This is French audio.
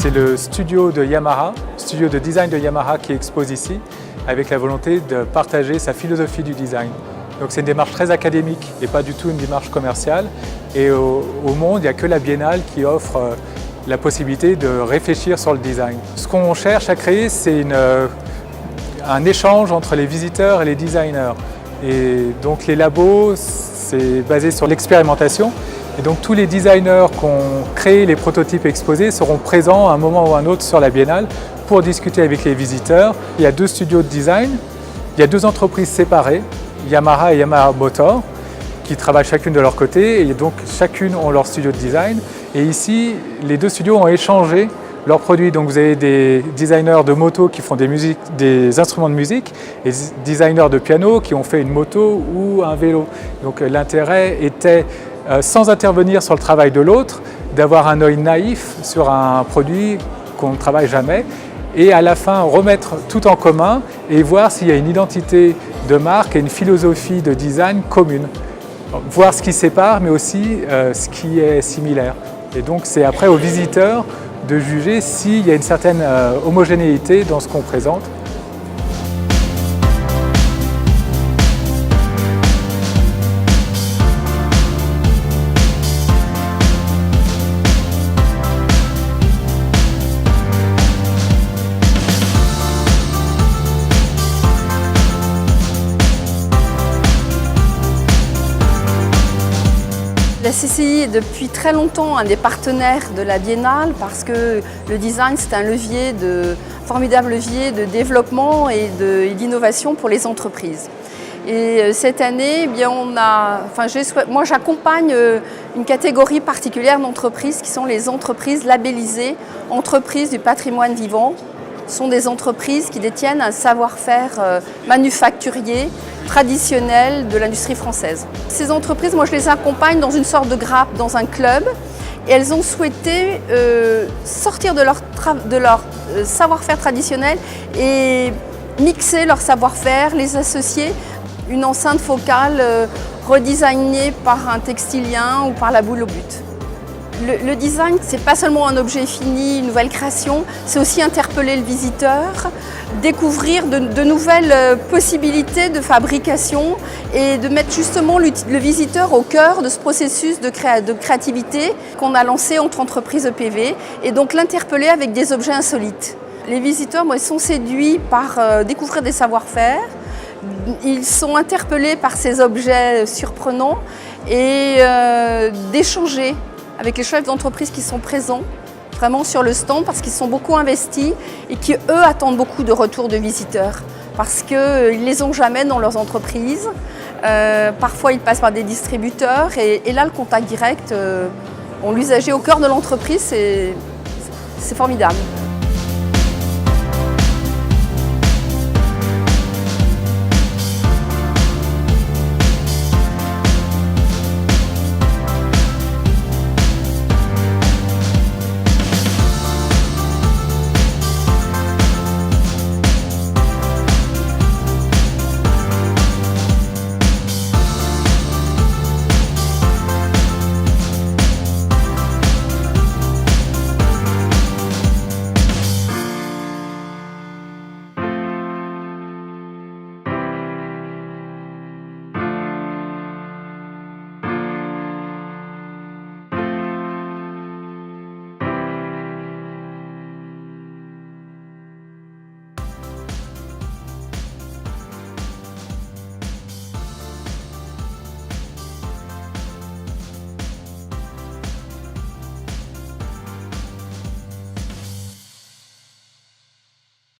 C'est le studio de Yamaha, studio de design de Yamaha qui expose ici, avec la volonté de partager sa philosophie du design. Donc c'est une démarche très académique et pas du tout une démarche commerciale. Et au monde, il n'y a que la Biennale qui offre la possibilité de réfléchir sur le design. Ce qu'on cherche à créer, c'est un échange entre les visiteurs et les designers. Et donc les labos, c'est basé sur l'expérimentation. Et donc tous les designers qui ont créé les prototypes exposés seront présents à un moment ou à un autre sur la Biennale pour discuter avec les visiteurs. Il y a 2 studios de design, il y a 2 entreprises séparées, Yamaha et Yamaha Motor, qui travaillent chacune de leur côté et donc chacune ont leur studio de design. Et ici, les 2 studios ont échangé leurs produits. Donc vous avez des designers de moto qui font des instruments de musique et des designers de piano qui ont fait une moto ou un vélo. Donc l'intérêt était, sans intervenir sur le travail de l'autre, d'avoir un œil naïf sur un produit qu'on ne travaille jamais et à la fin remettre tout en commun et voir s'il y a une identité de marque et une philosophie de design commune. Voir ce qui sépare mais aussi ce qui est similaire. Et donc c'est après aux visiteurs de juger s'il y a une certaine homogénéité dans ce qu'on présente. La CCI est depuis très longtemps un des partenaires de la Biennale parce que le design c'est un formidable levier de développement et d'innovation pour les entreprises. Et cette année, eh bien, moi j'accompagne une catégorie particulière d'entreprises qui sont les entreprises labellisées, entreprises du patrimoine vivant. Ce sont des entreprises qui détiennent un savoir-faire manufacturier traditionnel de l'industrie française. Ces entreprises, moi je les accompagne dans une sorte de grappe, dans un club, et elles ont souhaité sortir de leur savoir-faire traditionnel et mixer leur savoir-faire, les associer. Une enceinte focale redesignée par un textilien ou par la boule au but. Le design, ce n'est pas seulement un objet fini, une nouvelle création, c'est aussi interpeller le visiteur, découvrir de nouvelles possibilités de fabrication et de mettre justement le visiteur au cœur de ce processus de créativité qu'on a lancé entre entreprises EPV et donc l'interpeller avec des objets insolites. Les visiteurs, ils sont séduits par découvrir des savoir-faire, ils sont interpellés par ces objets surprenants et d'échanger avec les chefs d'entreprise qui sont présents vraiment sur le stand parce qu'ils sont beaucoup investis et qui, eux, attendent beaucoup de retours de visiteurs parce qu'ils ne les ont jamais dans leurs entreprises. Parfois, ils passent par des distributeurs et là, le contact direct, on l'usager au cœur de l'entreprise, c'est formidable.